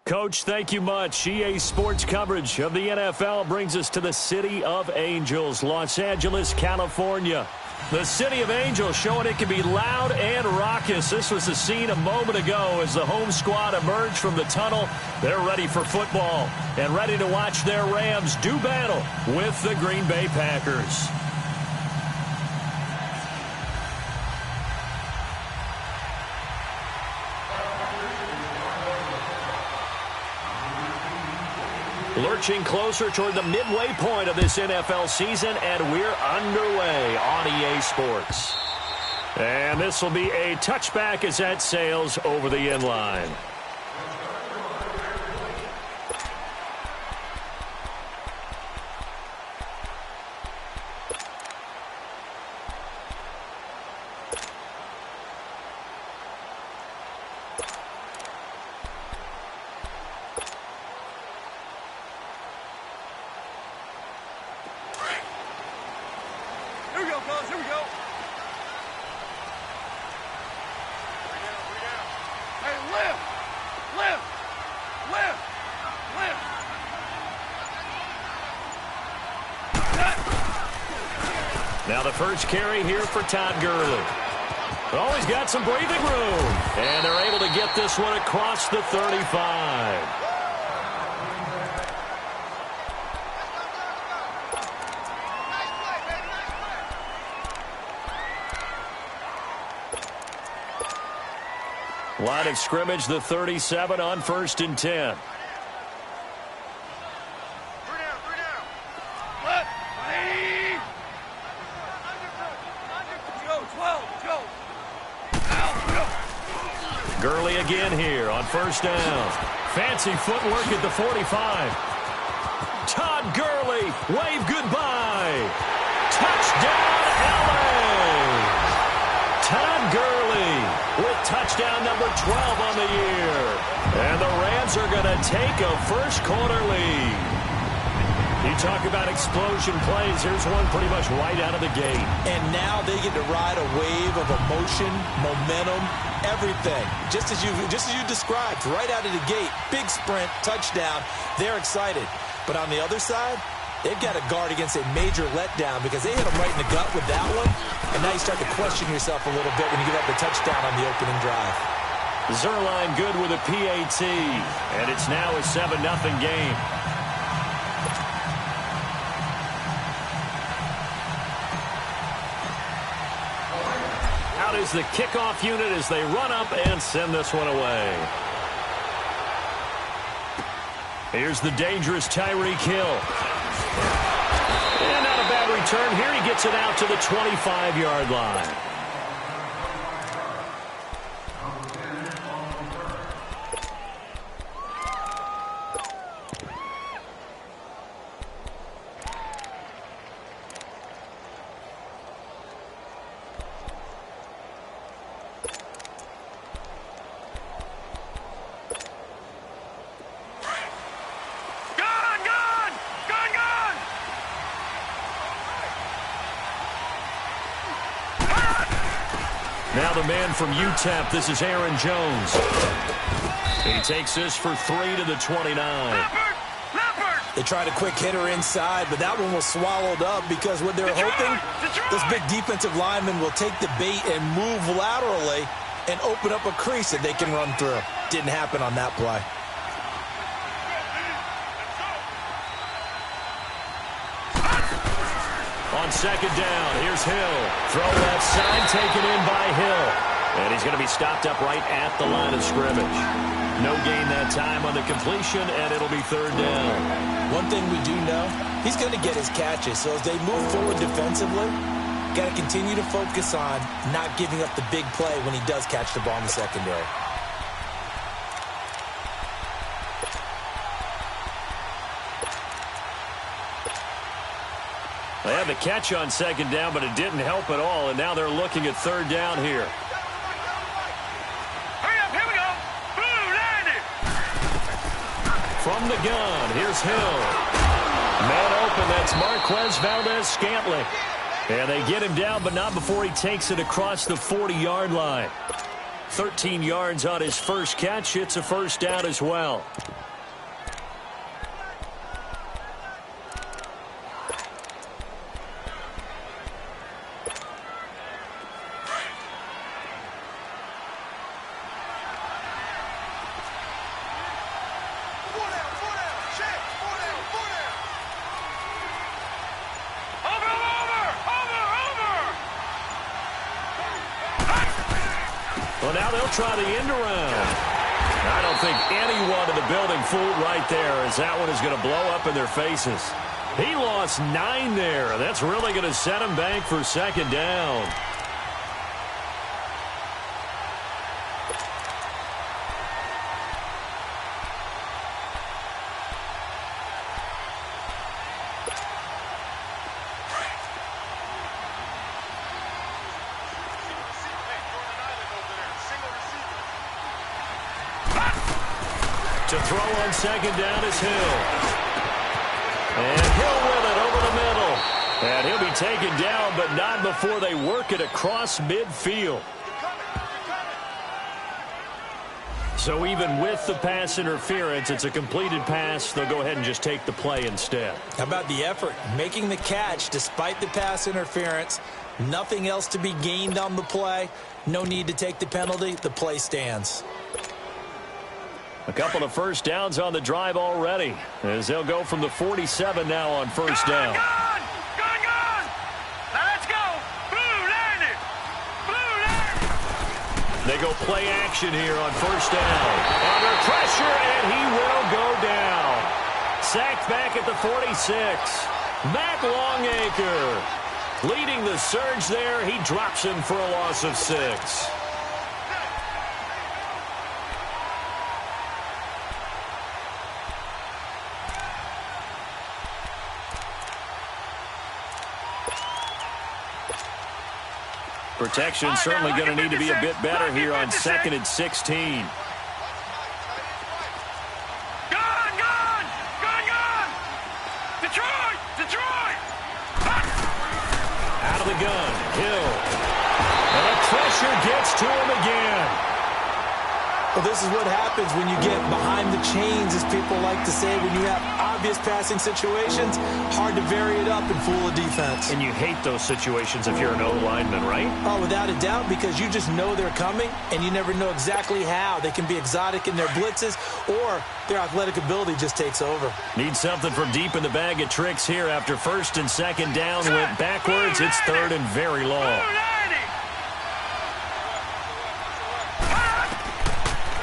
Coach, thank you much. EA Sports coverage of the NFL brings us to the City of Angels, Los Angeles, California. The City of Angels showing it can be loud and raucous. This was the scene a moment ago as the home squad emerged from the tunnel. They're ready for football and ready to watch their Rams do battle with the Green Bay Packers. Lurching closer toward the midway point of this NFL season, and we're underway on EA Sports. And this will be a touchback as that sails over the end line. Now the first carry here for Todd Gurley. Oh, he's got some breathing room. And they're able to get this one across the 35. Line of scrimmage, the 37 on 1st and 10. Gurley again here on 1st down. Fancy footwork at the 45. Todd Gurley, wave goodbye. Touchdown, LA! Todd Gurley with touchdown number 12 on the year. And the Rams are going to take a first-quarter lead. You talk about explosion plays. Here's one pretty much right out of the gate. And now they get to ride a wave of emotion, momentum, everything. Just as you described, right out of the gate, big sprint, touchdown. They're excited. But on the other side, they've got to guard against a major letdown because they hit them right in the gut with that one. And now you start to question yourself a little bit when you give up the touchdown on the opening drive. Zerline good with a PAT. And it's now a 7-0 game. Is the kickoff unit as they run up and send this one away. Here's the dangerous Tyreek Hill. And not a bad return here. He gets it out to the 25-yard line. Now the man from UTEP, this is Aaron Jones. He takes this for 3 to the 29. They tried a quick hitter inside, but that one was swallowed up because what they're hoping, this big defensive lineman will take the bait and move laterally and open up a crease that they can run through. Didn't happen on that play. On 2nd down, here's Hill. Throw left side, taken in by Hill. And he's going to be stopped up right at the line of scrimmage. No gain that time on the completion, and it'll be 3rd down. One thing we do know, he's going to get his catches. So as they move forward defensively, got to continue to focus on not giving up the big play when he does catch the ball in the secondary. They had the catch on 2nd down, but it didn't help at all, and now they're looking at 3rd down here. Hurry up, here we go. Blue, land it. From the gun, here's Hill. Man open, that's Marquez Valdez-Scantling. And they get him down, but not before he takes it across the 40-yard line. 13 yards on his first catch. It's a 1st down as well. now they'll try the end around. I don't think anyone in the building fooled right there, as that one is going to blow up in their faces. He lost 9 there. That's really going to set him back for second down. To throw on second down is Hill. And Hill with it over the middle. And he'll be taken down, but not before they work it across midfield. So even with the pass interference, it's a completed pass. They'll go ahead and just take the play instead. How about the effort? Making the catch despite the pass interference. Nothing else to be gained on the play. No need to take the penalty. The play stands. A couple of first downs on the drive already, as they'll go from the 47 now on first down. Gone! Now let's go! Blue landed! Blue landed! They go play action here on first down. Under pressure, and he will go down. Sacked back at the 46. Matt Longacre leading the surge there. He drops him for a loss of 6. Protection certainly going to need to be a bit better here on 2nd and 16. Gone! Detroit! Out of the gun, Hill. And the pressure gets to him again. Well, this is what happens when you get behind the chains, as people like to say. When you have obvious passing situations, hard to vary it up and fool a defense. And you hate those situations if you're an O-lineman, right? Oh, without a doubt, because you just know they're coming, and you never know exactly how. They can be exotic in their blitzes, or their athletic ability just takes over. Need something from deep in the bag of tricks here after first and second down went backwards. It's third and very long.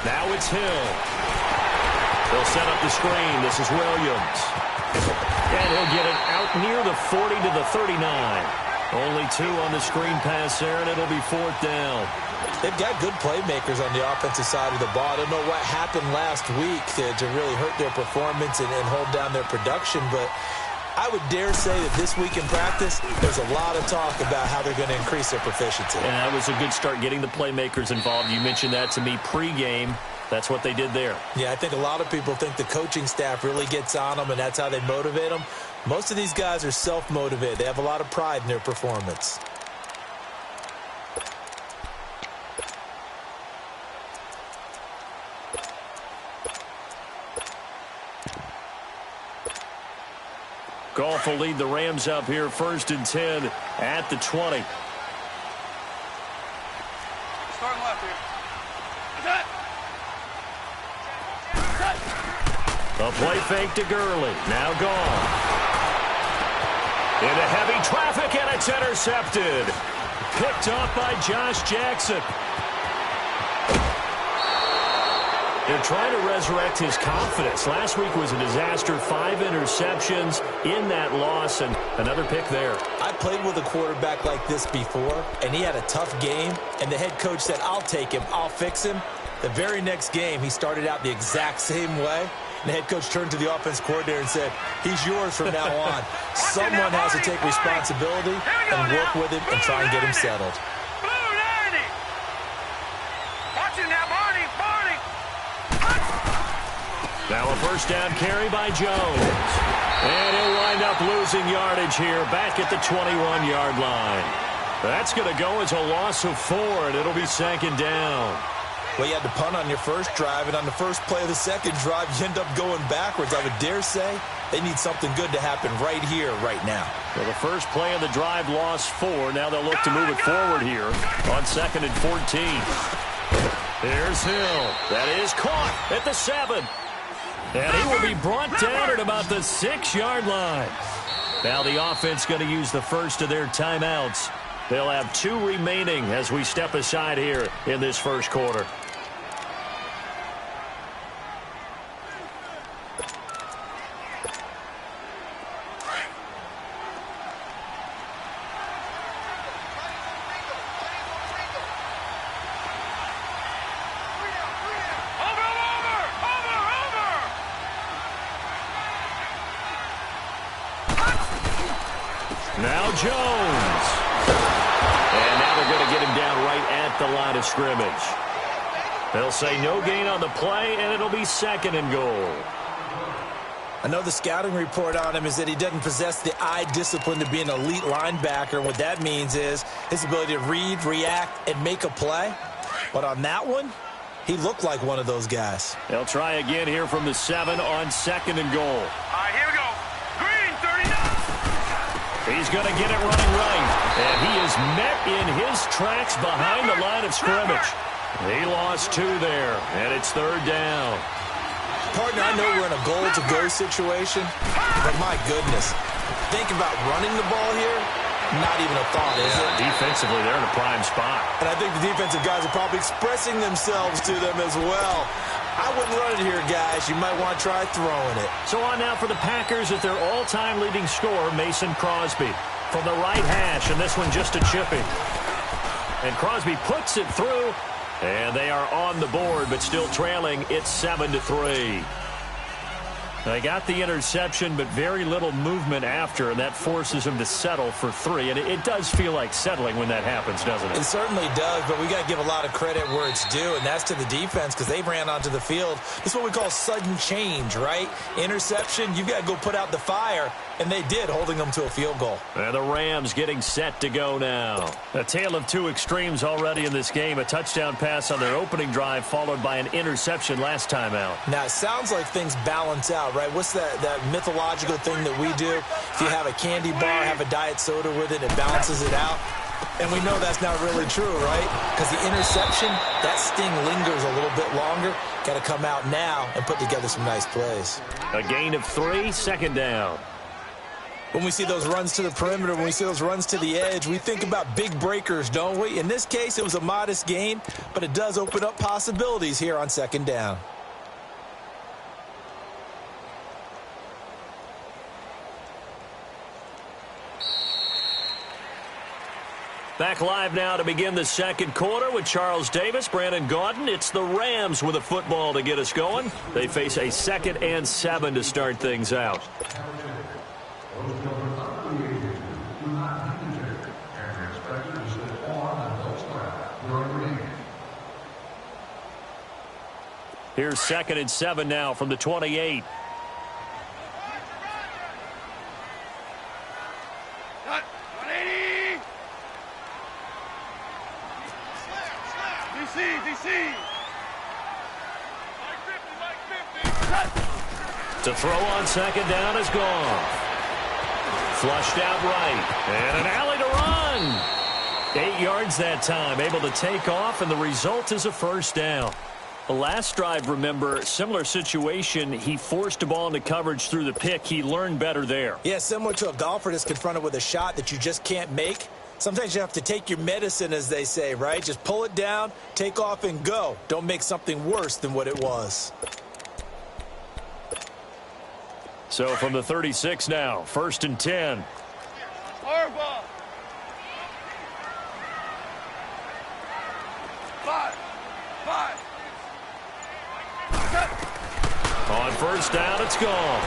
Now it's Hill. They'll set up the screen. This is Williams. And he'll get it out near the 40 to the 39. Only 2 on the screen pass there, and it'll be 4th down. They've got good playmakers on the offensive side of the ball. I don't know what happened last week to really hurt their performance and hold down their production, but I would dare say that this week in practice, there's a lot of talk about how they're going to increase their proficiency. And that was a good start getting the playmakers involved. You mentioned that to me pregame. That's what they did there. Yeah, I think a lot of people think the coaching staff really gets on them, and that's how they motivate them. Most of these guys are self-motivated. They have a lot of pride in their performance. Goff will lead the Rams up here 1st and 10 at the 20. Starting left here. A play fake to Gurley. Now gone. Into heavy traffic, and it's intercepted. Picked off by Josh Jackson. They're trying to resurrect his confidence. Last week was a disaster. 5 interceptions in that loss, and another pick there. I played with a quarterback like this before, and he had a tough game, and the head coach said, I'll take him, I'll fix him. The very next game, he started out the exact same way. And the head coach turned to the offense coordinator and said, he's yours from now on. Someone has to take responsibility and work with him and try and get him settled. Now a first down carry by Jones. And he'll wind up losing yardage here back at the 21-yard line. That's going to go as a loss of 4, and it'll be 2nd down. Well, you had to punt on your first drive, and on the first play of the second drive, you end up going backwards. I would dare say they need something good to happen right here, right now. Well, the first play of the drive lost 4. Now they'll look to move it forward here on 2nd and 14. Here's Hill. That is caught at the 7. And he will be brought down at about the 6-yard line. Now the offense going to use the first of their timeouts They'll have 2 remaining as we step aside here in this first quarter. Now Jones. And now they're going to get him down right at the line of scrimmage. They'll say no gain on the play, and it'll be 2nd and goal. I know the scouting report on him is that he doesn't possess the eye discipline to be an elite linebacker. And what that means is his ability to read, react, and make a play. But on that one, he looked like one of those guys. They'll try again here from the 7 on 2nd and goal. All right, here we go. Green, 39. He's going to get it running right. And he is met in his tracks behind the line of scrimmage. He lost 2 there, and it's 3rd down. Partner, I know we're in a goal-to-go situation, but my goodness, think about running the ball here, not even a thought, is it? Defensively, they're in a prime spot. And I think the defensive guys are probably expressing themselves to them as well. I wouldn't run it here, guys. You might want to try throwing it. So on now for the Packers at their all-time leading scorer, Mason Crosby. From the right hash, and this one just a chipping. And Crosby puts it through, and they are on the board, but still trailing. It's 7-3. They got the interception, but very little movement after, and that forces him to settle for 3. And it does feel like settling when that happens, doesn't it? It certainly does, but we got to give a lot of credit where it's due, and that's to the defense because they ran onto the field. This is what we call sudden change, right? Interception, you've got to go put out the fire, and they did, holding them to a field goal. And the Rams getting set to go now. A tale of 2 extremes already in this game. A touchdown pass on their opening drive, followed by an interception last time out. Now, it sounds like things balance out, right? What's that mythological thing that we do? If you have a candy bar, have a diet soda with it, it balances it out. And we know that's not really true, right? Because the interception, that sting lingers a little bit longer. Got to come out now and put together some nice plays. A gain of 3, 2nd down. When we see those runs to the perimeter, when we see those runs to the edge, we think about big breakers, don't we? In this case, it was a modest gain, but it does open up possibilities here on 2nd down. Back live now to begin the 2nd quarter with Charles Davis, Brandon Gaudin. It's the Rams with a football to get us going. They face a 2nd and 7 to start things out. Here's 2nd and 7 now from the 28. DC. To throw on 2nd down is gone. Flushed out right. And an alley to run. 8 yards that time. Able to take off, and the result is a 1st down. The last drive, remember, similar situation. He forced a ball into coverage through the pick. He learned better there. Yeah, similar to a golfer that's confronted with a shot that you just can't make. Sometimes you have to take your medicine, as they say, right? Just pull it down, take off, and go. Don't make something worse than what it was. So from the 36 now, 1st and 10. Harbaugh. 5. On 1st down, it's gone.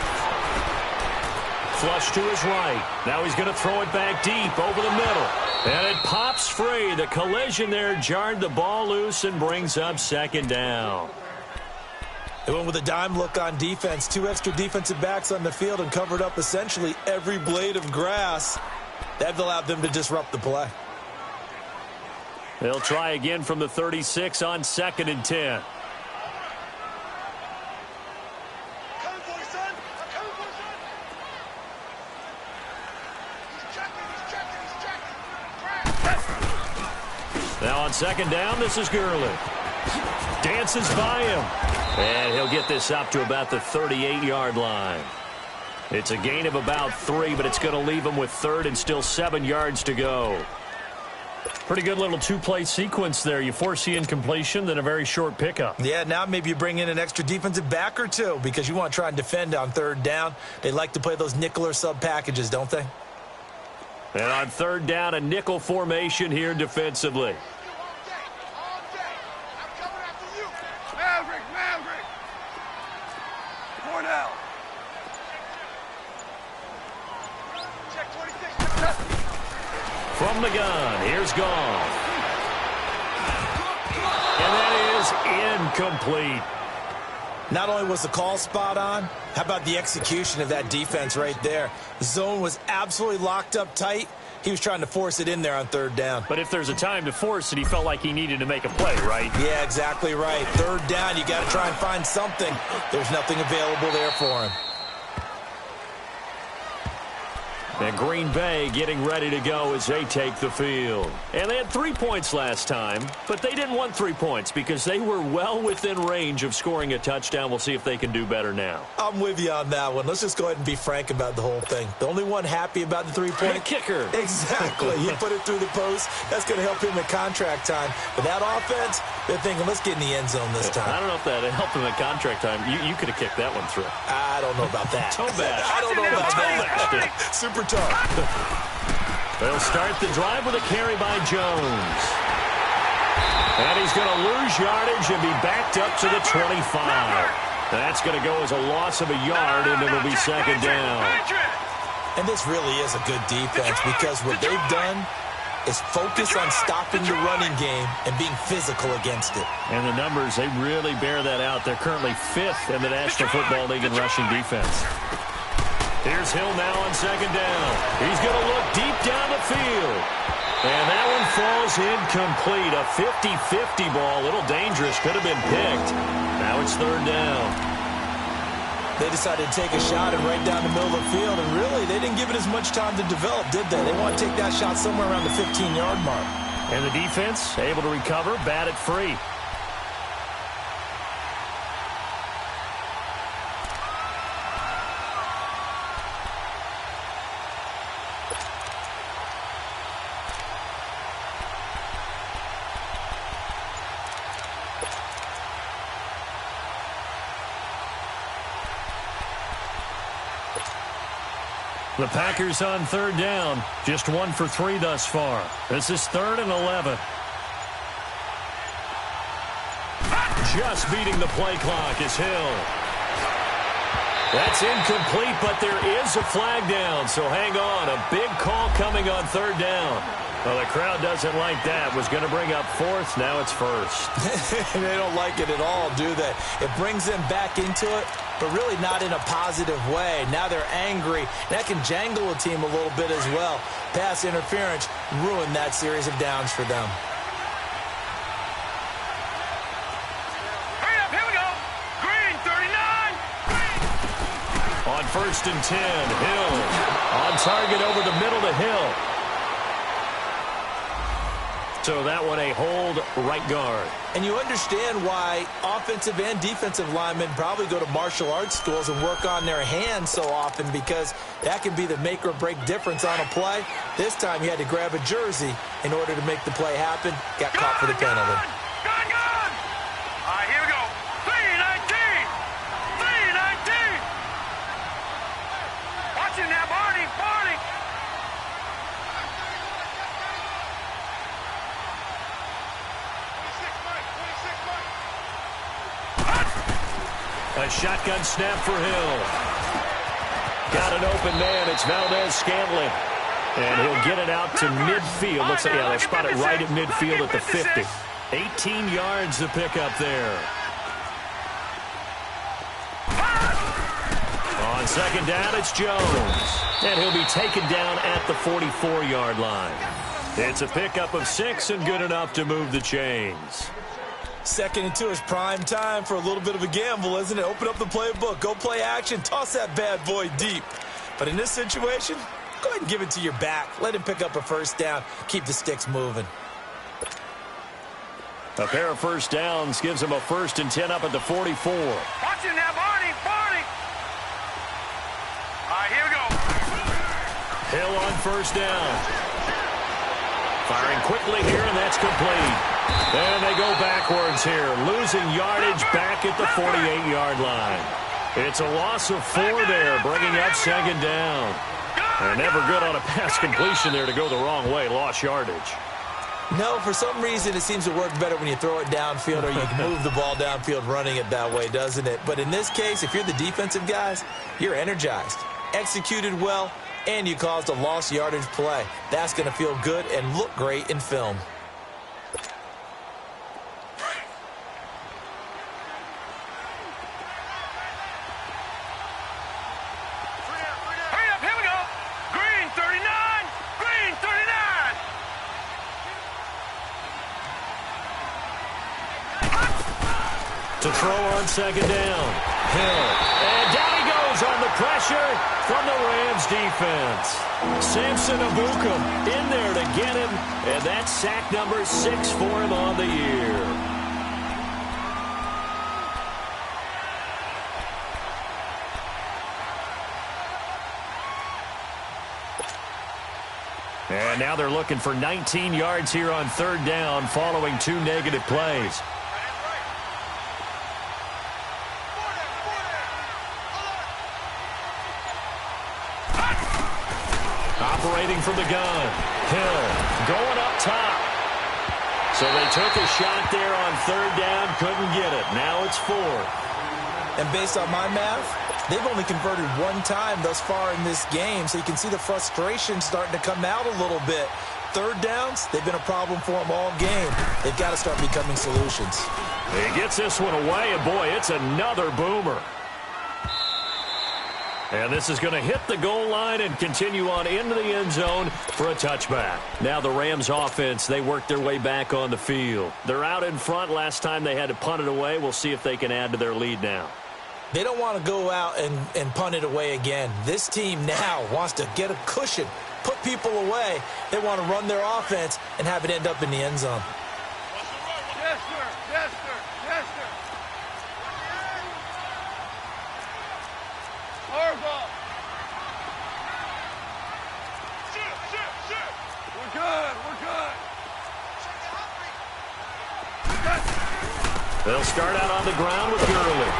Flush to his right. Now he's going to throw it back deep over the middle. And it pops free. The collision there jarred the ball loose and brings up 2nd down. They went with a dime look on defense. 2 extra defensive backs on the field and covered up essentially every blade of grass. That allowed them to disrupt the play. They'll try again from the 36 on 2nd and 10. Now on 2nd down, this is Gurley. Dances by him. And he'll get this up to about the 38-yard line. It's a gain of about 3, but it's going to leave him with 3rd and still 7 yards to go. Pretty good little two-play sequence there. You force the incompletion, then a very short pickup. Yeah, now maybe you bring in an extra defensive back or two because you want to try and defend on third down. They like to play those nickel or sub packages, don't they? And on third down, a nickel formation here defensively. Maverick. Cornell. Check 26. From the gun, here's Goff. And that is incomplete. Not only was the call spot on, how about the execution of that defense right there? The zone was absolutely locked up tight. He was trying to force it in there on third down. But if there's a time to force it, he felt like he needed to make a play, right? Yeah, exactly right. Third down, you got to try and find something. There's nothing available there for him. And Green Bay getting ready to go as they take the field. And they had 3 points last time, but they didn't want 3 points because they were well within range of scoring a touchdown. We'll see if they can do better now. I'm with you on that one. Let's just go ahead and be frank about the whole thing. The only one happy about the 3-point kicker. Exactly. He put it through the post. That's going to help him at contract time. But that offense, they're thinking, let's get in the end zone this time. I don't know if that helped him at contract time. You could have kicked that one through. I don't know about that. Toe bash. I don't know about that. Super tough. They'll start the drive with a carry by Jones. And he's going to lose yardage and be backed up to the 25. That's going to go as a loss of a yard, and it'll be second down. And this really is a good defense because what they've done is focus on stopping the running game and being physical against it. And the numbers, they really bear that out. They're currently 5th in the National Football League in rushing defense. Here's Hill now on second down. He's going to look deep down the field. And that one falls incomplete. A 50-50 ball. A little dangerous. Could have been picked. Now it's third down. They decided to take a shot and right down the middle of the field. And really, they didn't give it as much time to develop, did they? They want to take that shot somewhere around the 15-yard mark. And the defense able to recover, bat it free. The Packers on third down. Just 1 for 3 thus far. This is 3rd and 11. Just beating the play clock is Hill. That's incomplete, but there is a flag down, so hang on. A big call coming on third down. Well, the crowd doesn't like that. Was going to bring up 4th. Now it's 1st. They don't like it at all, do they? It brings them back into it, but really not in a positive way. Now they're angry. That can jangle a team a little bit as well. Pass interference ruined that series of downs for them. Hurry up, here we go. Green, 39. On 1st and 10, Hill. On target over the middle to Hill. So that one a hold right guard. And you understand why offensive and defensive linemen probably go to martial arts schools and work on their hands so often because that can be the make or break difference on a play. This time he had to grab a jersey in order to make the play happen. Got caught for the penalty. Gun! All right, here we go. 319. Watch it now, Barney. A shotgun snap for Hill. Got an open man. It's Valdez-Scantling. And he'll get it out to midfield. Looks like, yeah, they'll spot it right at midfield at the 50. 18 yards to pick up there. On second down, it's Jones. And he'll be taken down at the 44-yard line. It's a pickup of 6 and good enough to move the chains. 2nd and 2 is prime time for a little bit of a gamble, isn't it? Open up the playbook, go play action, toss that bad boy deep. But in this situation, go ahead and give it to your back. Let him pick up a first down. Keep the sticks moving. A pair of first downs gives him a 1st and 10 up at the 44. Watch it now, Barney. All right, here we go. Hill on first down. Firing quickly here, and that's complete. And they go backwards here, losing yardage back at the 48-yard line. It's a loss of 4 there, bringing up second down. And never good on a pass completion there to go the wrong way, lost yardage. No, for some reason it seems to work better when you throw it downfield or you can move the ball downfield running it that way, doesn't it? But in this case, if you're the defensive guys, you're energized, executed well, and you caused a lost yardage play. That's going to feel good and look great in film. Hurry up, here we go. Green 39, green 39. To throw on second down. Hill. And down he goes on the pressure from the Rams defense. Samson Abukum in there to get him. And that's sack number 6 for him on the year. And now they're looking for 19 yards here on third down following 2 negative plays. Operating from the gun. Hill going up top. So they took a shot there on third down, couldn't get it. Now it's 4. And based on my math, they've only converted 1 time thus far in this game, so you can see the frustration starting to come out a little bit. Third downs, they've been a problem for them all game. They've got to start becoming solutions. He gets this one away, and boy, it's another boomer. And this is going to hit the goal line and continue on into the end zone for a touchback. Now the Rams offense, they work their way back on the field. They're out in front. Last time they had to punt it away. We'll see if they can add to their lead now. They don't want to go out and punt it away again. This team now wants to get a cushion, put people away. They want to run their offense and have it end up in the end zone. Yes, sir. Yes, sir. Yes, sir. Hard ball. Shoot. We're good. They'll start out on the ground with Gurley.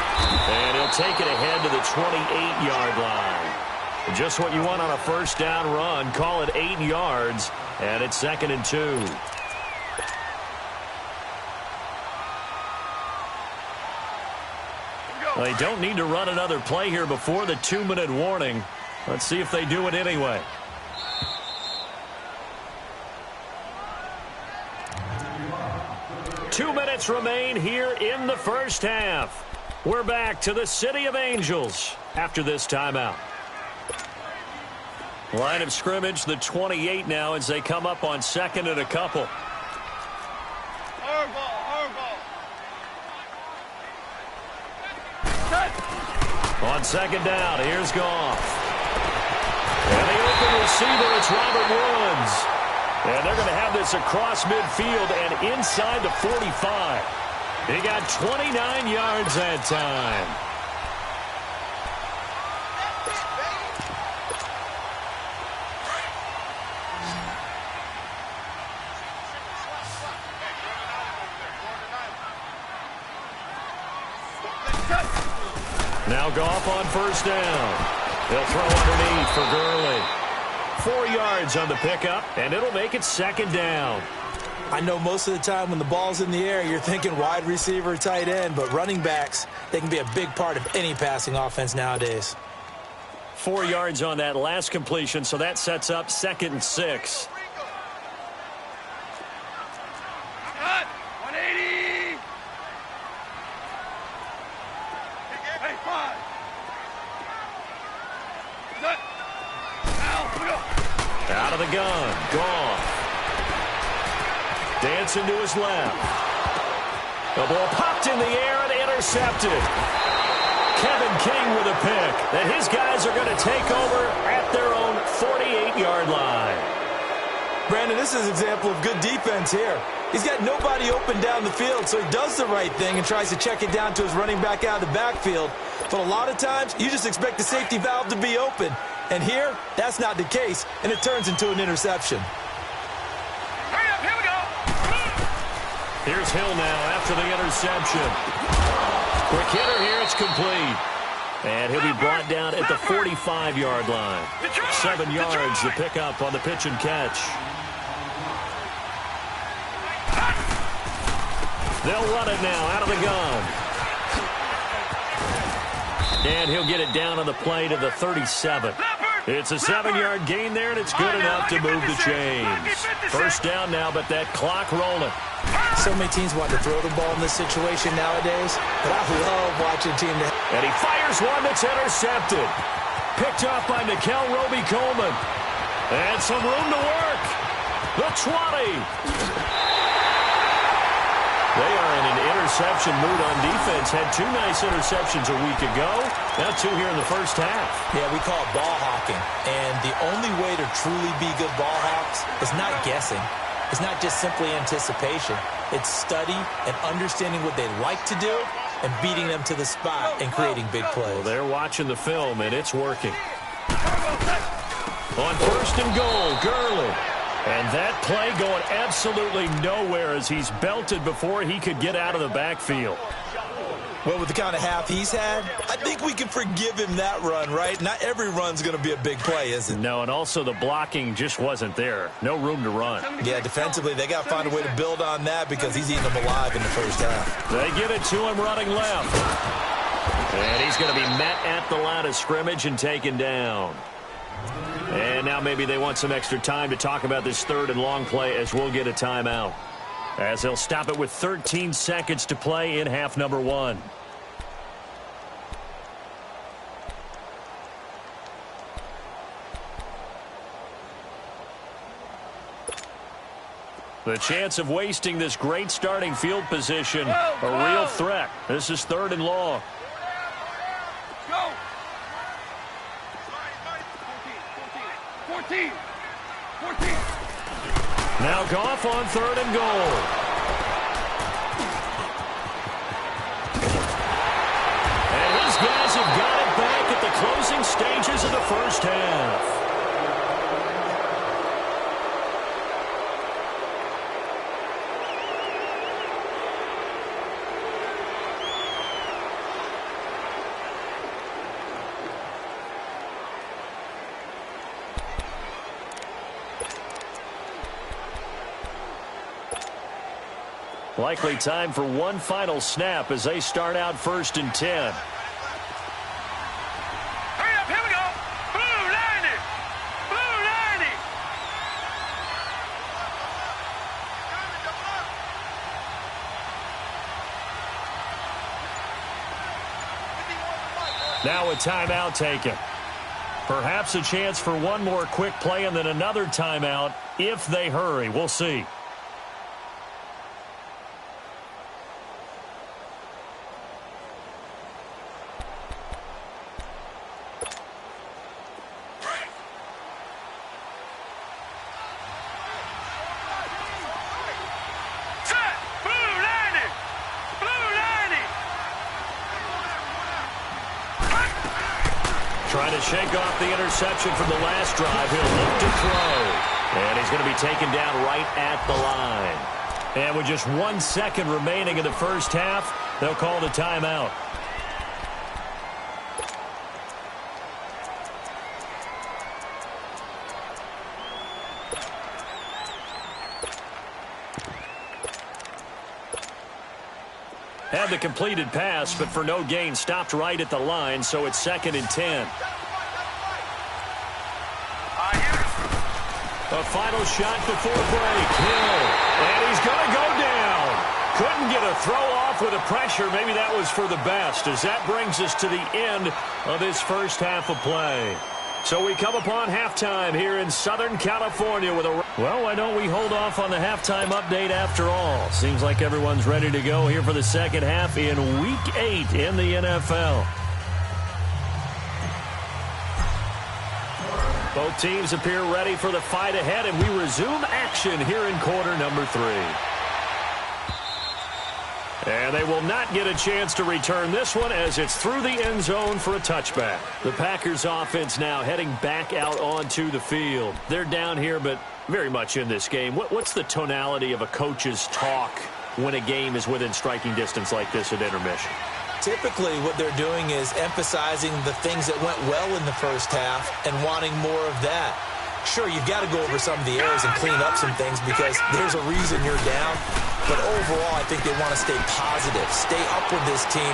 And he'll take it ahead to the 28-yard line. Just what you want on a first down run. Call it 8 yards. And it's 2nd and 2. They don't need to run another play here before the 2-minute warning. Let's see if they do it anyway. Two minutes remain here in the first half. We're back to the City of Angels after this timeout. Line of scrimmage, the 28 now as they come up on 2nd and a couple. Hard ball. On 2nd down, here's Goff. And the open receiver, it's Robert Woods. And they're going to have this across midfield and inside the 45. He got 29 yards that time. Now Goff on first down. They'll throw underneath for Gurley. 4 yards on the pickup, and it'll make it 2nd down. I know most of the time when the ball's in the air, you're thinking wide receiver, tight end, but running backs, they can be a big part of any passing offense nowadays. 4 yards on that last completion, so that sets up 2nd and 6. Cut. 180. Hey, 5. Set. Now, we go. Out of the gun, Goff. Dancing to his left. The ball popped in the air and intercepted. Kevin King with a pick that his guys are going to take over at their own 48-yard line. Brandon, this is an example of good defense here. He's got nobody open down the field, so he does the right thing and tries to check it down to his running back out of the backfield. But a lot of times, you just expect the safety valve to be open. And here, that's not the case, and it turns into an interception. Hurry Here's Hill now after the interception. Quick hitter here. It's complete. And he'll be brought down at the 45-yard line. 7 yards the pickup on the pitch and catch. They'll run it now out of the gun. And he'll get it down on the play to the 37. It's a 7-yard gain there, and it's good enough to move the chains. First down now, but that clock rolling. So many teams want to throw the ball in this situation nowadays, but I love watching team. And he fires one that's intercepted. Picked up by Nickel Roby-Coleman. And some room to work. The 20. They are in an interception mood on defense. Had 2 nice interceptions a week ago. Now 2 here in the first half. Yeah, we call it ball hawking. And the only way to truly be good ball hawks is not guessing. It's not just simply anticipation. It's study and understanding what they like to do and beating them to the spot and creating big plays. Well, they're watching the film, and it's working. On first and goal, Gurley. And that play going absolutely nowhere as he's belted before he could get out of the backfield. Well, with the kind of half he's had, I think we can forgive him that run, right? Not every run's going to be a big play, is it? No, and also the blocking just wasn't there. No room to run. Yeah, defensively, they got to find a way to build on that because he's eating them alive in the first half. They get it to him running left. And he's going to be met at the line of scrimmage and taken down. And now maybe they want some extra time to talk about this 3rd and long play as we'll get a timeout. As they'll stop it with 13 seconds to play in half number 1. The chance of wasting this great starting field position, a real threat. This is 3rd and long. Go! 14. Now Goff on 3rd and goal. And these guys have got it back at the closing stages of the first half. Likely time for one final snap as they start out 1st and 10. Hurry up, here we go. Blue 90. Blue 90. Now a timeout taken. Perhaps a chance for one more quick play and then another timeout if they hurry. We'll see. Trying to shake off the interception from the last drive. He'll look to throw. And he's going to be taken down right at the line. And with just 1 second remaining in the first half, they'll call the timeout. Had the completed pass, but for no gain, stopped right at the line, so it's 2nd and 10. A final shot before break. Hill. And he's going to go down. Couldn't get a throw off with the pressure. Maybe that was for the best, as that brings us to the end of this first half of play. So we come upon halftime here in Southern California with a... Well, why don't we hold off on the halftime update after all? Seems like everyone's ready to go here for the second half in Week 8 in the NFL. Both teams appear ready for the fight ahead, and we resume action here in quarter number 3. And they will not get a chance to return this one as it's through the end zone for a touchback. The Packers offense now heading back out onto the field. They're down here, but very much in this game. What's the tonality of a coach's talk when a game is within striking distance like this at intermission? Typically, what they're doing is emphasizing the things that went well in the first half and wanting more of that. Sure, you've got to go over some of the errors and clean up some things because there's a reason you're down. But overall, I think they want to stay positive, stay up with this team.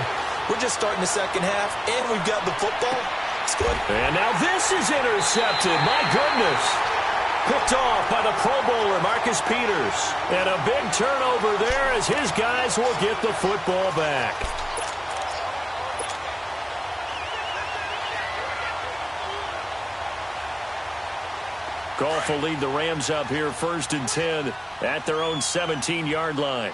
We're just starting the second half, and we've got the football. It's good. And now this is intercepted. My goodness. Picked off by the Pro Bowler, Marcus Peters. And a big turnover there as his guys will get the football back. Goff will lead the Rams up here 1st and 10 at their own 17-yard line.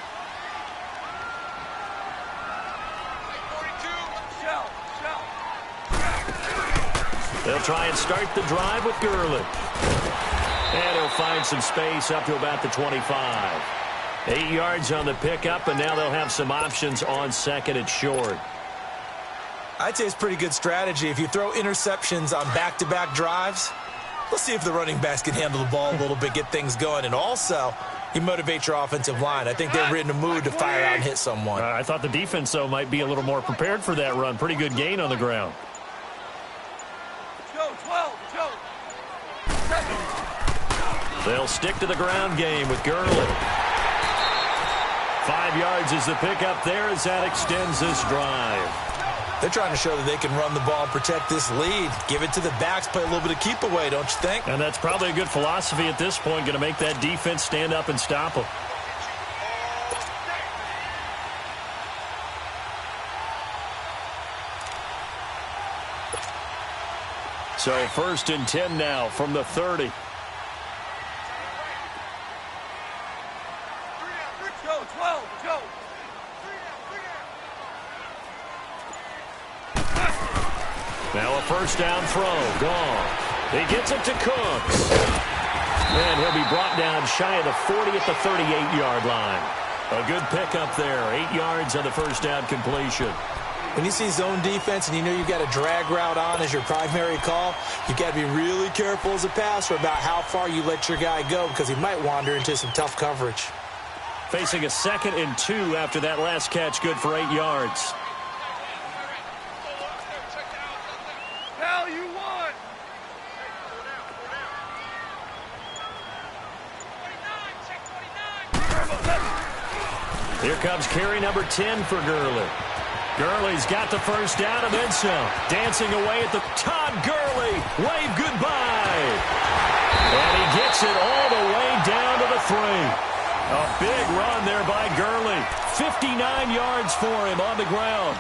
They'll try and start the drive with Gurley. And he'll find some space up to about the 25. 8 yards on the pickup, and now they'll have some options on 2nd and short. I'd say it's pretty good strategy. If you throw interceptions on back-to-back drives, let's see if the running backs can handle the ball a little bit, get things going. And also, you motivate your offensive line. I think they're in a mood to fire out and hit someone. I thought the defense, though, might be a little more prepared for that run. Pretty good gain on the ground. They'll stick to the ground game with Gurley. 5 yards is the pickup there as that extends this drive. They're trying to show that they can run the ball and protect this lead. Give it to the backs, play a little bit of keep away, don't you think? And that's probably a good philosophy at this point, going to make that defense stand up and stop them. So 1st and 10 now from the 30. Now a 1st down throw. Gone. He gets it to Cooks. And he'll be brought down shy of the 40 at the 38-yard line. A good pickup there. 8 yards on the 1st down completion. When you see zone defense and you know you've got a drag route on as your primary call, you've got to be really careful as a passer about how far you let your guy go because he might wander into some tough coverage. Facing a 2nd and 2 after that last catch, good for 8 yards. Here comes carry number 10 for Gurley. Gurley's got the 1st down and then some. Dancing away at the Todd Gurley. Wave goodbye. And he gets it all the way down to the 3. A big run there by Gurley. 59 yards for him on the ground.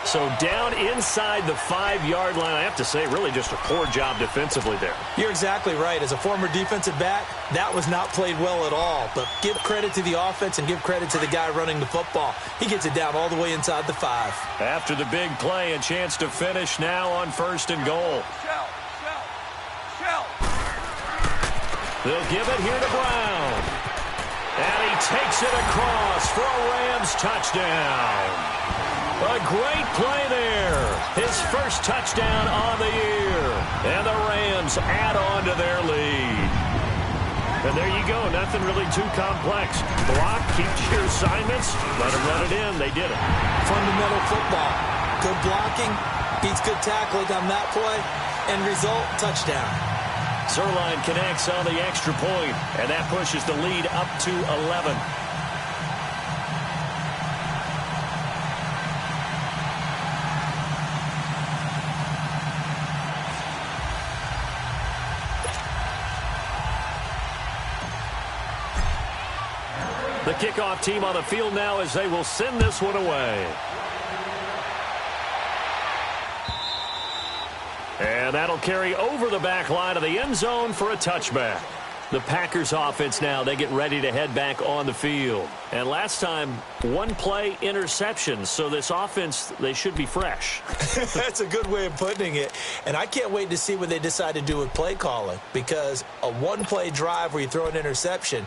So down inside the 5-yard line. I have to say, really just a poor job defensively there. You're exactly right. As a former defensive back, that was not played well at all. But give credit to the offense and give credit to the guy running the football. He gets it down all the way inside the 5. After the big play, a chance to finish now on 1st and goal. They'll give it here to Brown. And he takes it across for a Rams touchdown. A great play there. His 1st touchdown on the year. And the Rams add on to their lead. And there you go. Nothing really too complex. Block, keep your assignments, let them run it in. They did it. Fundamental football. Good blocking, beats good tackling on that play. End result, touchdown. Zerline connects on the extra point, and that pushes the lead up to 11. The kickoff team on the field now as they will send this one away. And that'll carry over the back line of the end zone for a touchback. The Packers offense now, they get ready to head back on the field. And last time, 1 play interception. So this offense, they should be fresh. That's a good way of putting it. And I can't wait to see what they decide to do with play calling. Because a 1-play drive where you throw an interception,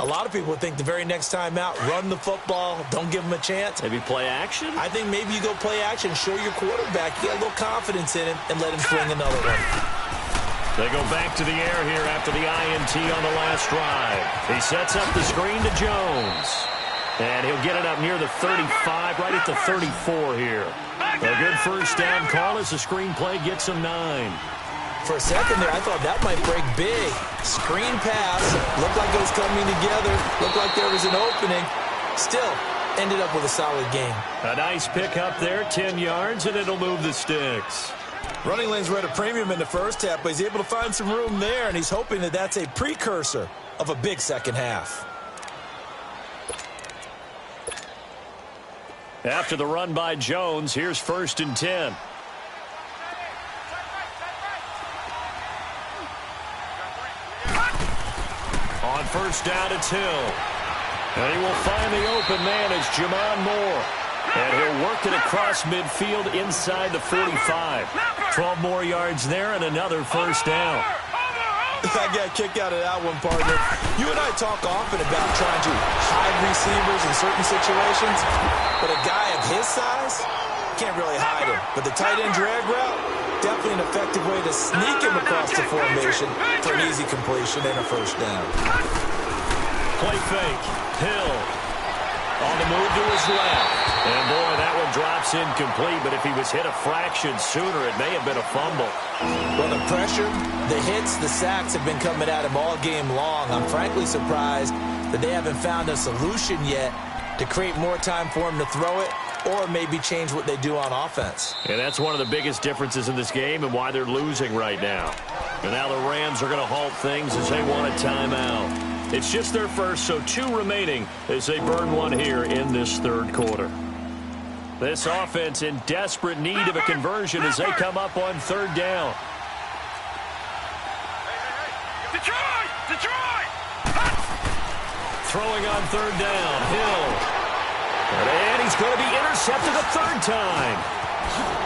a lot of people would think the very next time out, run the football, don't give them a chance. Maybe play action? I think maybe you go play action, show your quarterback, you got a little confidence in him, and let him swing another one. They go back to the air here after the INT on the last drive. He sets up the screen to Jones. And he'll get it up near the 35, right at the 34 here. A good first down call as the screenplay gets him 9. For a second there, I thought that might break big. Screen pass. Looked like it was coming together. Looked like there was an opening. Still, ended up with a solid game. A nice pick up there, 10 yards, and it'll move the sticks. Running lanes were at a premium in the first half, but he's able to find some room there, and he's hoping that that's a precursor of a big second half. After the run by Jones, here's 1st and 10. On first down, it's Hill. And he will find the open man as Jamon Moore. And he'll work it across midfield inside the 45. 12 more yards there and another first down. I got a kick out of that one, partner. You and I talk often about trying to hide receivers in certain situations, but a guy of his size can't really hide him. But the tight end drag route, definitely an effective way to sneak him across the formation for an easy completion and a first down. Play fake. Hill on the move to his left. And, boy, that one drops incomplete, but if he was hit a fraction sooner, it may have been a fumble. Well, the pressure, the hits, the sacks have been coming at him all game long. I'm frankly surprised that they haven't found a solution yet to create more time for him to throw it or maybe change what they do on offense. And that's one of the biggest differences in this game and why they're losing right now. And now the Rams are going to halt things as they want a timeout. It's just their first, so 2 remaining as they burn one here in this third quarter. This offense in desperate need of a conversion as they come up on 3rd down. Detroit! Throwing on 3rd down, Hill. And he's going to be intercepted a 3rd time.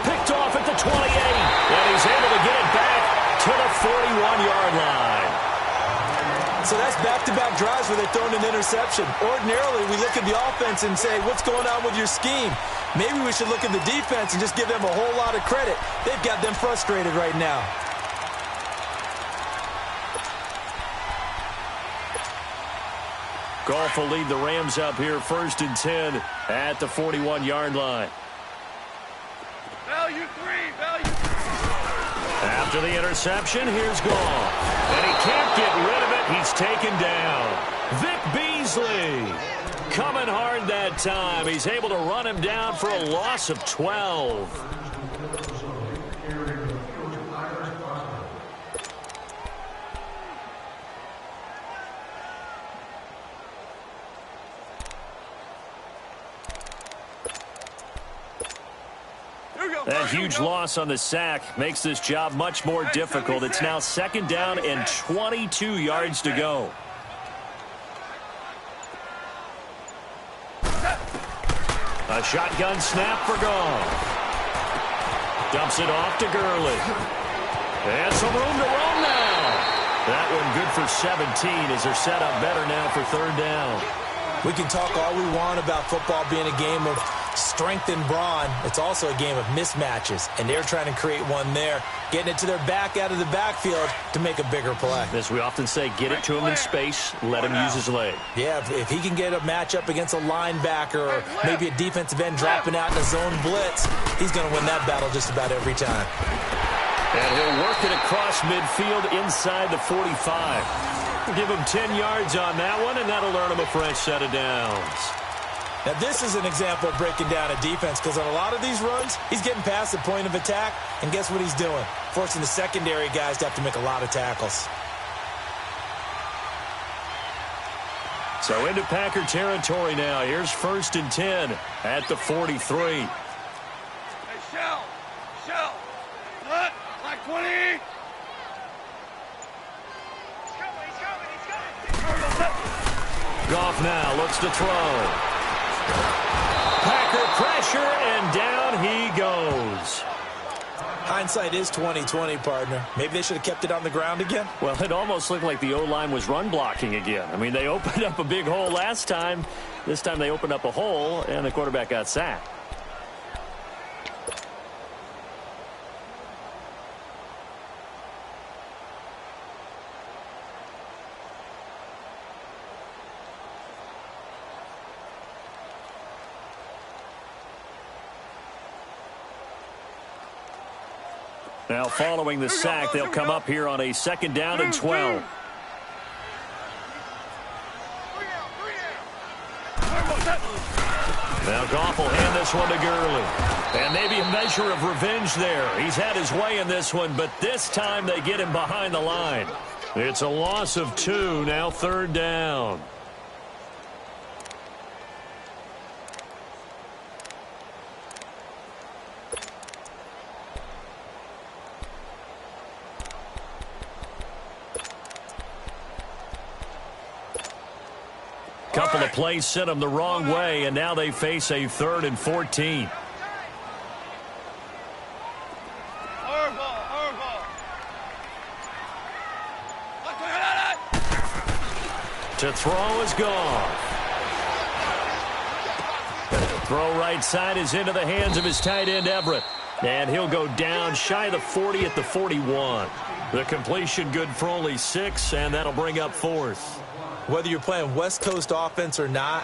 Picked off at the 28. And he's able to get it back to the 41-yard line. So that's back-to-back drives where they're throwing an interception. Ordinarily, we look at the offense and say, what's going on with your scheme? Maybe we should look at the defense and just give them a whole lot of credit. They've got them frustrated right now. Goff will lead the Rams up here 1st and 10 at the 41-yard line. Value 3. After the interception, here's Goff. And he can't get rid of it. He's taken down. Vic Beasley coming hard that time. He's able to run him down for a loss of 12. That huge loss on the sack makes this job much more difficult. It's now 2nd down and 22 yards to go. A shotgun snap for Goff. Dumps it off to Gurley. And some room to roam now. That one good for 17 as they're set up better now for 3rd down. We can talk all we want about football being a game of strength and brawn. It's also a game of mismatches, and they're trying to create one there, getting it to their back out of the backfield to make a bigger play. As we often say, get it to him in space, let him use his leg. Yeah, if he can get a matchup against a linebacker or maybe a defensive end dropping out in a zone blitz, he's going to win that battle just about every time. And he'll work it across midfield inside the 45. Give him 10 yards on that one, and that'll earn him a fresh set of downs. Now, this is an example of breaking down a defense because on a lot of these runs, he's getting past the point of attack, and guess what he's doing? Forcing the secondary guys to have to make a lot of tackles. So into Packer territory now. Here's 1st and 10 at the 43. Hey, Shell, look, like 20. Goff now looks to throw. Packer pressure, and down he goes. Hindsight is 20/20, partner. Maybe they should have kept it on the ground again. Well, it almost looked like the O-line was run blocking again. I mean, they opened up a big hole last time. This time they opened up a hole, and the quarterback got sacked. Now following the sack, they'll come up here on a 2nd down and 12. Now Goff will hand this one to Gurley. And maybe a measure of revenge there. He's had his way in this one, but this time they get him behind the line. It's a loss of 2, now 3rd down. Couple of plays sent them the wrong way, and now they face a 3rd and 14. To throw is gone. Throw right side is into the hands of his tight end, Everett. And he'll go down shy of the 40 at the 41. The completion good for only 6, and that'll bring up 4th. Whether you're playing West Coast offense or not,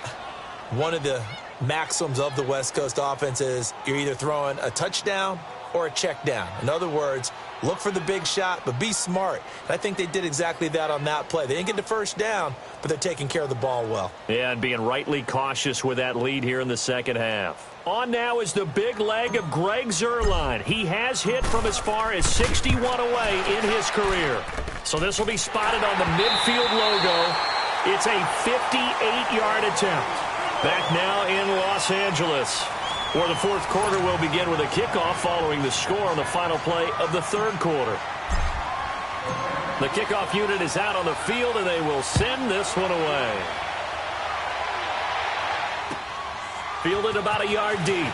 one of the maxims of the West Coast offense is you're either throwing a touchdown or a check down. In other words, look for the big shot, but be smart. And I think they did exactly that on that play. They didn't get the first down, but they're taking care of the ball well. Yeah, and being rightly cautious with that lead here in the 2nd half. On now is the big leg of Greg Zuerlein. He has hit from as far as 61 away in his career. So this will be spotted on the midfield logo. It's a 58-yard attempt. Back now in Los Angeles, where the 4th quarter will begin with a kickoff following the score on the final play of the 3rd quarter. The kickoff unit is out on the field, and they will send this one away. Fielded about a yard deep.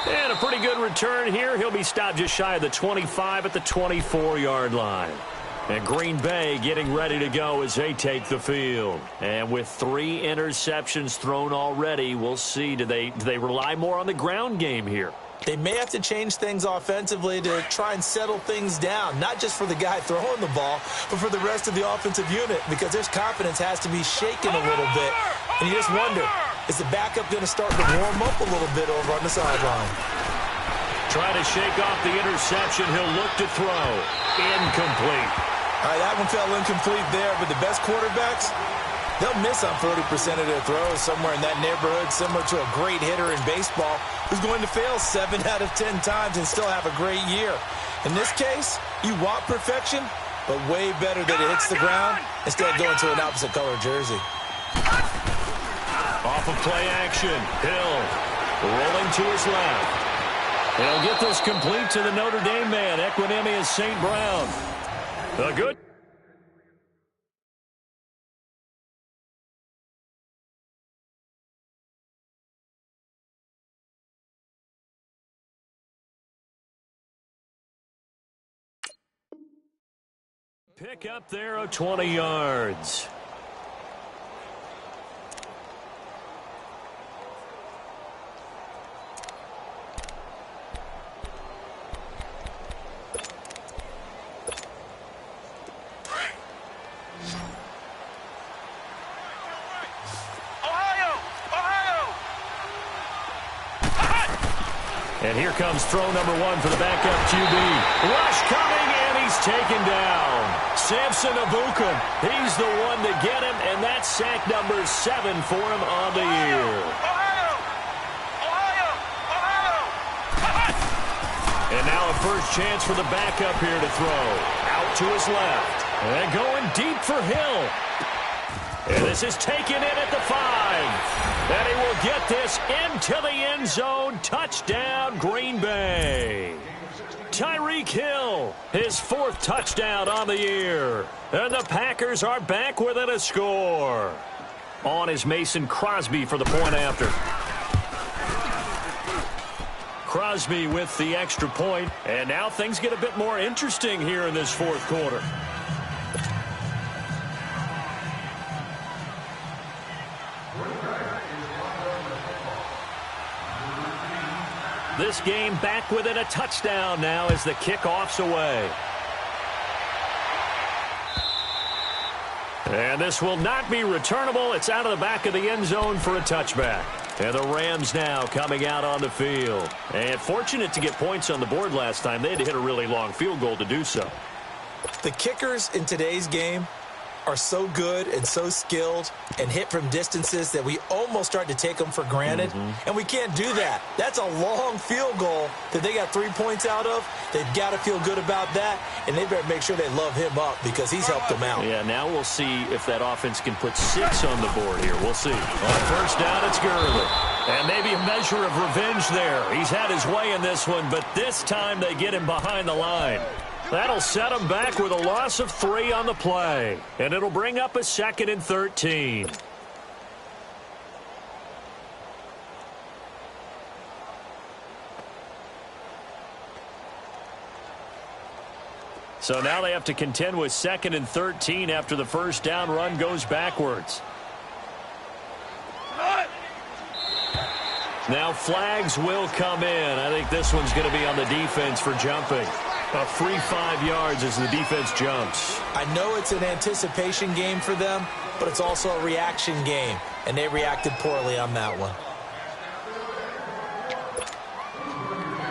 And a pretty good return here. He'll be stopped just shy of the 25 at the 24-yard line. And Green Bay getting ready to go as they take the field. And with 3 interceptions thrown already, we'll see. Do they rely more on the ground game here? They may have to change things offensively to try and settle things down, not just for the guy throwing the ball, but for the rest of the offensive unit, because their confidence has to be shaken a little bit. And you just wonder, is the backup going to start to warm up a little bit over on the sideline? Trying to shake off the interception. He'll look to throw. Incomplete. All right, that one fell incomplete there, but the best quarterbacks, they'll miss on 40% of their throws, somewhere in that neighborhood, similar to a great hitter in baseball who's going to fail 7 out of 10 times and still have a great year. In this case, you want perfection, but way better that it hits the ground instead of going to an opposite color jersey. Off of play action, Hill rolling to his left. He'll get this complete to the Notre Dame man, Equanimeous St. Brown. A good. Pick up there of 20 yards. And here comes throw number 1 for the backup QB. Rush coming, and he's taken down. Samson Ebukam, he's the one to get him, and that's sack number 7 for him on the year. And now a first chance for the backup here to throw. Out to his left. And going deep for Hill. And this is taken in at the 5. And he will get this into the end zone. Touchdown, Green Bay. Tyreek Hill, his 4th touchdown on the year. And the Packers are back within a score. On is Mason Crosby for the point after. Crosby with the extra point. And now things get a bit more interesting here in this 4th quarter. This game back within a touchdown now as the kickoff's away. And this will not be returnable. It's out of the back of the end zone for a touchback. And the Rams now coming out on the field. And fortunate to get points on the board last time. They had to hit a really long field goal to do so. The kickers in today's game are so good and so skilled and hit from distances that we almost start to take them for granted. And we can't do that. That's a long field goal that they got 3 points out of. They've got to feel good about that, and they better make sure they love him up because he's helped them out. Yeah, now we'll see if that offense can put 6 on the board here. We'll see. On first down, it's Gurley. And maybe a measure of revenge there. He's had his way in this one, but this time they get him behind the line. That'll set him back with a loss of 3 on the play. And it'll bring up a 2nd and 13. So now they have to contend with 2nd and 13 after the first down run goes backwards. Now flags will come in. I think this one's going to be on the defense for jumping. A free 5 yards as the defense jumps. I know it's an anticipation game for them, but it's also a reaction game, and they reacted poorly on that one.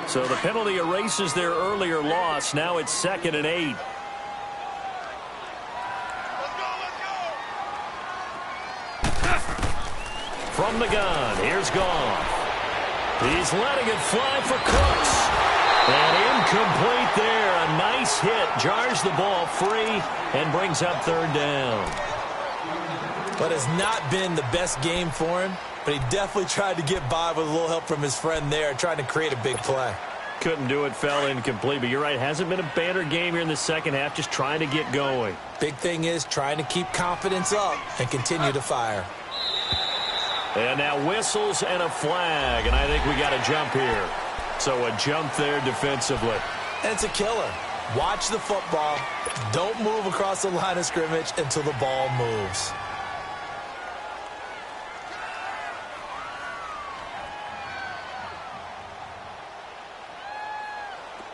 So the penalty erases their earlier loss. Now it's 2nd and 8. From the gun, here's Goff. He's letting it fly for Cooks. And incomplete there. A nice hit. Jars the ball free and brings up 3rd down. But it's not been the best game for him, but he definitely tried to get by with a little help from his friend there, trying to create a big play. Couldn't do it, fell incomplete. But you're right, hasn't been a banner game here in the second half, just trying to get going. Big thing is trying to keep confidence up and continue to fire. And now whistles and a flag, and I think we got a jump here. So a jump there defensively. And it's a killer. Watch the football. Don't move across the line of scrimmage until the ball moves.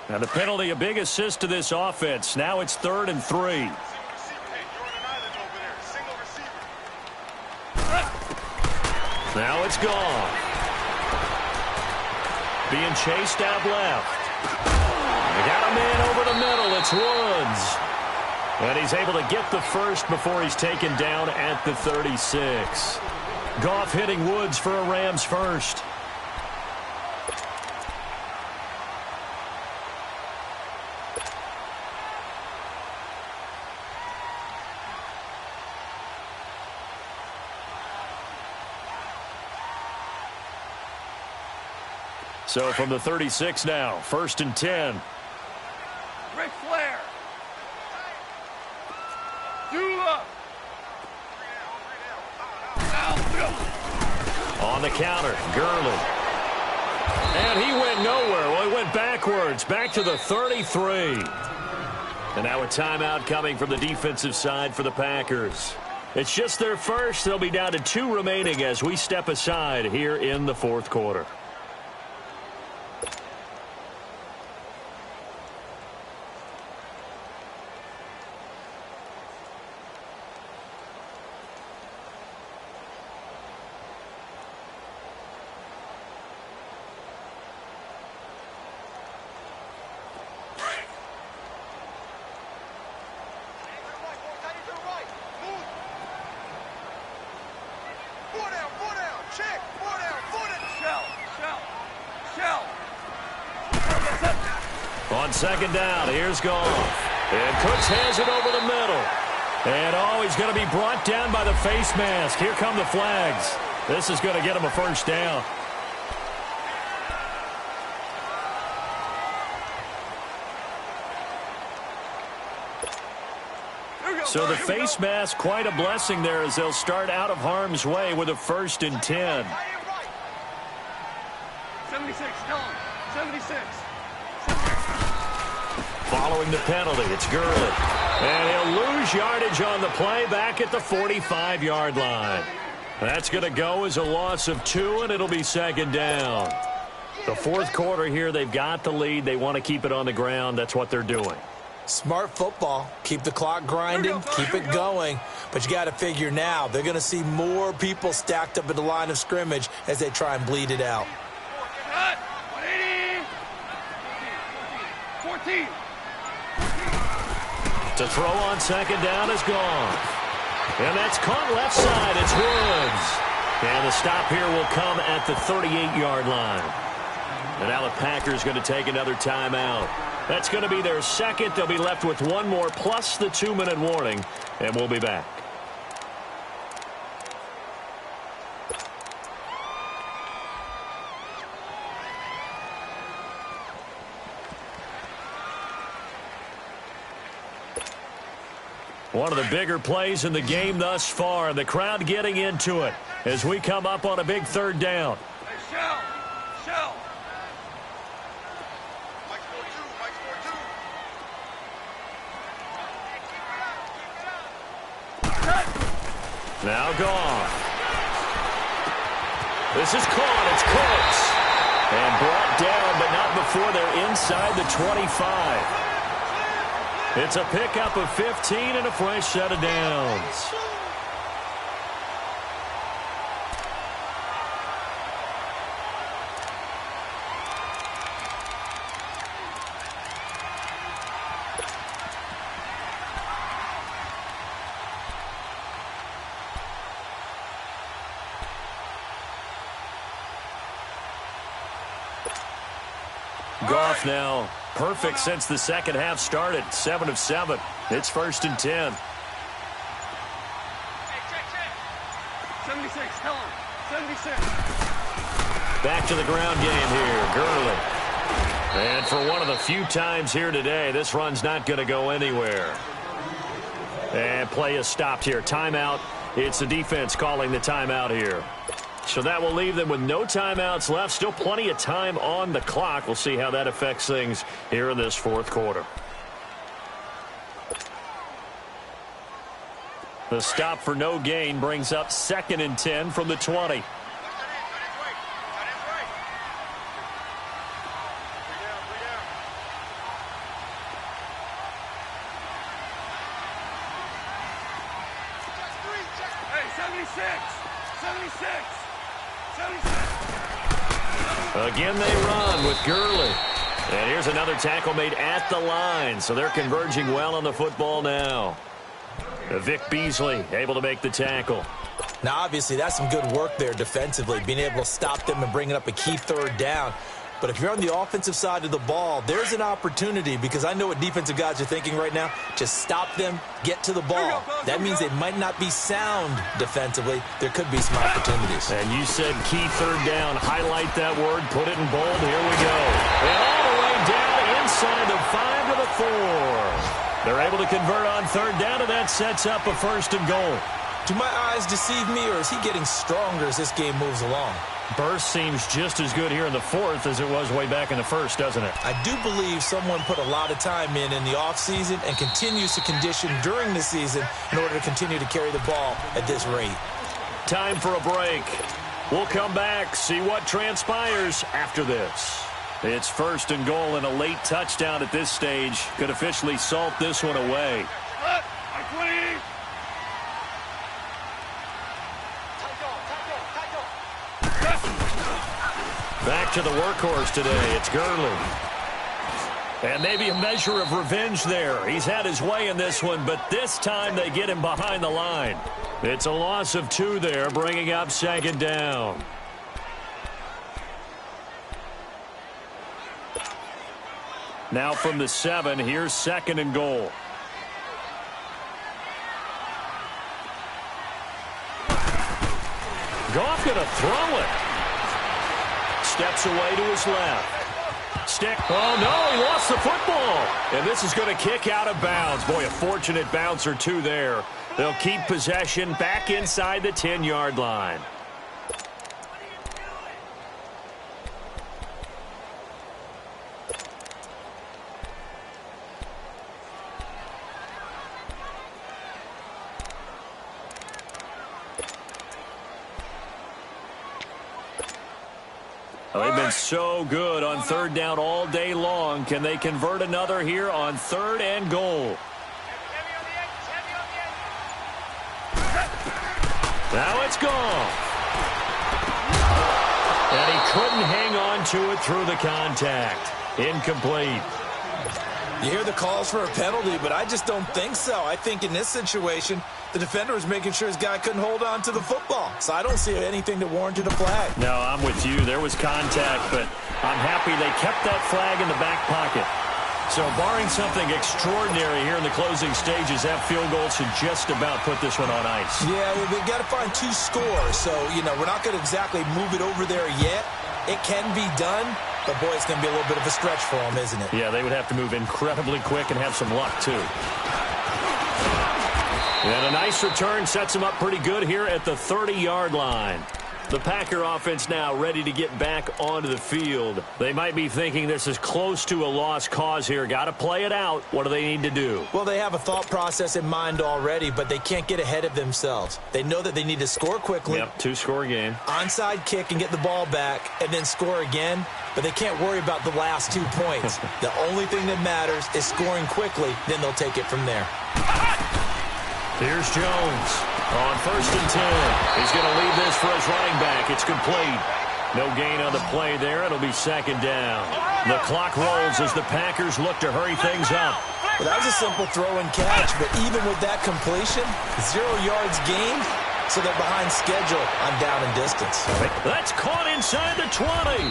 Now the penalty, a big assist to this offense. Now it's 3rd and 3. Now it's gone. Being chased out left. They got a man over the middle. It's Woods. And he's able to get the first before he's taken down at the 36. Goff hitting Woods for a Rams first. So from the 36 now, 1st and 10. Ric Flair. Dula. On the counter, Gurley. And he went nowhere. Well, he went backwards, back to the 33. And now a timeout coming from the defensive side for the Packers. It's just their first. They'll be down to 2 remaining as we step aside here in the 4th quarter. On 2nd down, here's Goff. And Cooks has it over the middle. And, he's going to be brought down by the face mask. Here come the flags. This is going to get him a 1st down. So the face mask, quite a blessing there as they'll start out of harm's way with a 1st and 10. 76, tell him. 76. Following the penalty, it's Gurley. And he'll lose yardage on the play back at the 45-yard line. That's going to go as a loss of 2, and it'll be 2nd down. The 4th quarter here, they've got the lead. They want to keep it on the ground. That's what they're doing. Smart football. Keep the clock grinding, keep it going. But you got to figure now, they're going to see more people stacked up at the line of scrimmage as they try and bleed it out. 14. To throw on second down is gone. And that's caught left side. It's Woods. And the stop here will come at the 38-yard line. And now the Packers going to take another timeout. That's going to be their second. They'll be left with one more plus the 2-minute warning. And we'll be back. One of the bigger plays in the game thus far. The crowd getting into it as we come up on a big third down. Hey, Shell. Mike's 4-2. Now gone. This is caught. It's close. And brought down, but not before they're inside the 25. It's a pickup of 15 and a fresh set of downs. Goff now perfect since the second half started. 7 of 7. It's 1st and 10. Hey, check. 76, tell him. 76. Back to the ground game here. Gurley. And for one of the few times here today, this run's not going to go anywhere. And play is stopped here. Timeout. It's the defense calling the timeout here. So that will leave them with no timeouts left. Still plenty of time on the clock. We'll see how that affects things here in this fourth quarter. The stop for no gain brings up 2nd and 10 from the 20. Hey, 76. Again, they run with Gurley. And here's another tackle made at the line. So they're converging well on the football now. Vic Beasley able to make the tackle. Now, obviously, that's some good work there defensively, being able to stop them and bringing up a key third down. But if you're on the offensive side of the ball, there's an opportunity, because I know what defensive guys are thinking right now. Just stop them, get to the ball. That means they might not be sound defensively. There could be some opportunities. And you said key third down. Highlight that word. Put it in bold. Here we go. And all the way down inside the 5 to the 4. They're able to convert on third down, and that sets up a 1st and goal. Do my eyes deceive me, or is he getting stronger as this game moves along? Burst seems just as good here in the 4th as it was way back in the 1st, doesn't it? I do believe someone put a lot of time in the offseason and continues to condition during the season in order to continue to carry the ball at this rate. Time for a break. We'll come back, see what transpires after this. It's 1st and goal, and a late touchdown at this stage could officially salt this one away. Back to the workhorse today. It's Gurley. And maybe a measure of revenge there. He's had his way in this one, but this time they get him behind the line. It's a loss of 2 there, bringing up 2nd down. Now from the 7, here's 2nd and goal. Goff going to throw it. Steps away to his left. Stick. Oh, no, he lost the football. And this is going to kick out of bounds. Boy, a fortunate bounce or 2 there. They'll keep possession back inside the 10-yard line. Well, they've been so good on third down all day long. Can they convert another here on 3rd and goal? Now it's gone. And he couldn't hang on to it through the contact. Incomplete. You hear the calls for a penalty, but I just don't think so. I think in this situation, the defender was making sure his guy couldn't hold on to the football. So I don't see anything that warranted a flag. No, I'm with you. There was contact, but I'm happy they kept that flag in the back pocket. So barring something extraordinary here in the closing stages, that field goal should just about put this one on ice. Yeah, we've got to find 2 scores. So, we're not going to exactly move it over there yet. It can be done. But, boy, it's going to be a little bit of a stretch for them, isn't it? Yeah, they would have to move incredibly quick and have some luck, too. And a nice return sets them up pretty good here at the 30-yard line. The Packer offense now ready to get back onto the field. They might be thinking this is close to a lost cause here. Got to play it out. What do they need to do? Well, they have a thought process in mind already, but they can't get ahead of themselves. They know that they need to score quickly. Yep, 2-score game. Onside kick and get the ball back and then score again. But they can't worry about the last 2 points. The only thing that matters is scoring quickly. Then they'll take it from there. Here's Jones on 1st and 10. He's going to leave this for his running back. It's complete. No gain on the play there. It'll be 2nd down. The clock rolls as the Packers look to hurry things up. Well, that was a simple throw and catch, but even with that completion, 0 yards gained, so they're behind schedule on down and distance. That's caught inside the 20.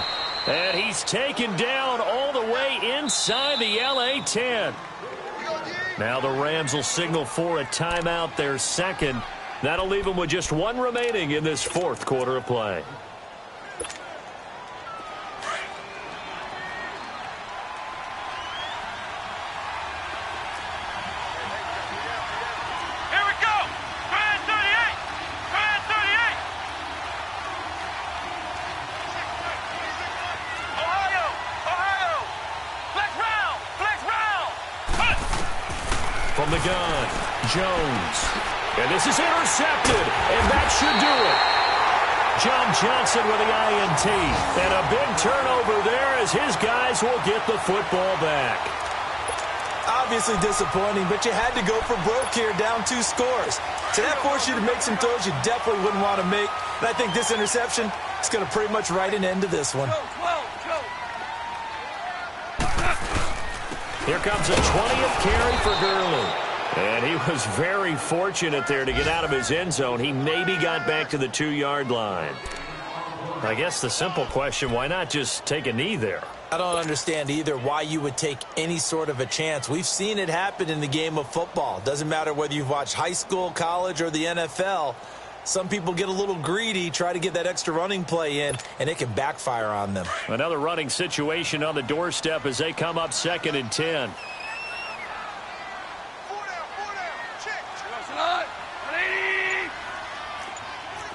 And he's taken down all the way inside the LA 10. Now the Rams will signal for a timeout, their 2nd. That'll leave them with just 1 remaining in this 4th quarter of play. Here we go. Grand 38. Grand 38. Ohio. Ohio. Flex round. Flex round. Hunt. From the gun, Jones. And this is intercepted, and that should do it. John Johnson with the INT. And a big turnover there as his guys will get the football back. Obviously disappointing, but you had to go for broke here, down 2 scores. So that forced you to make some throws you definitely wouldn't want to make. And I think this interception is going to pretty much write an end to this one. Here comes a 20th carry for Gurley. And he was very fortunate there to get out of his end zone. He maybe got back to the 2-yard line. I guess the simple question, why not just take a knee there? I don't understand either why you would take any sort of a chance. We've seen it happen in the game of football. Doesn't matter whether you've watched high school, college, or the NFL. Some people get a little greedy, try to get that extra running play in, and it can backfire on them. Another running situation on the doorstep as they come up 2nd and 10.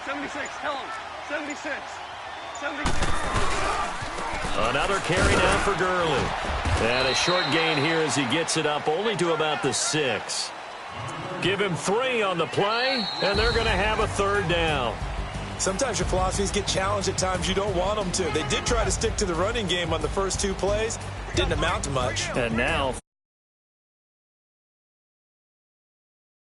76, tell him. 76. 76. Another carry now for Gurley. And a short gain here as he gets it up only to about the 6. Give him 3 on the play, and they're going to have a 3rd down. Sometimes your philosophies get challenged at times you don't want them to. They did try to stick to the running game on the first 2 plays. Didn't amount to much. And now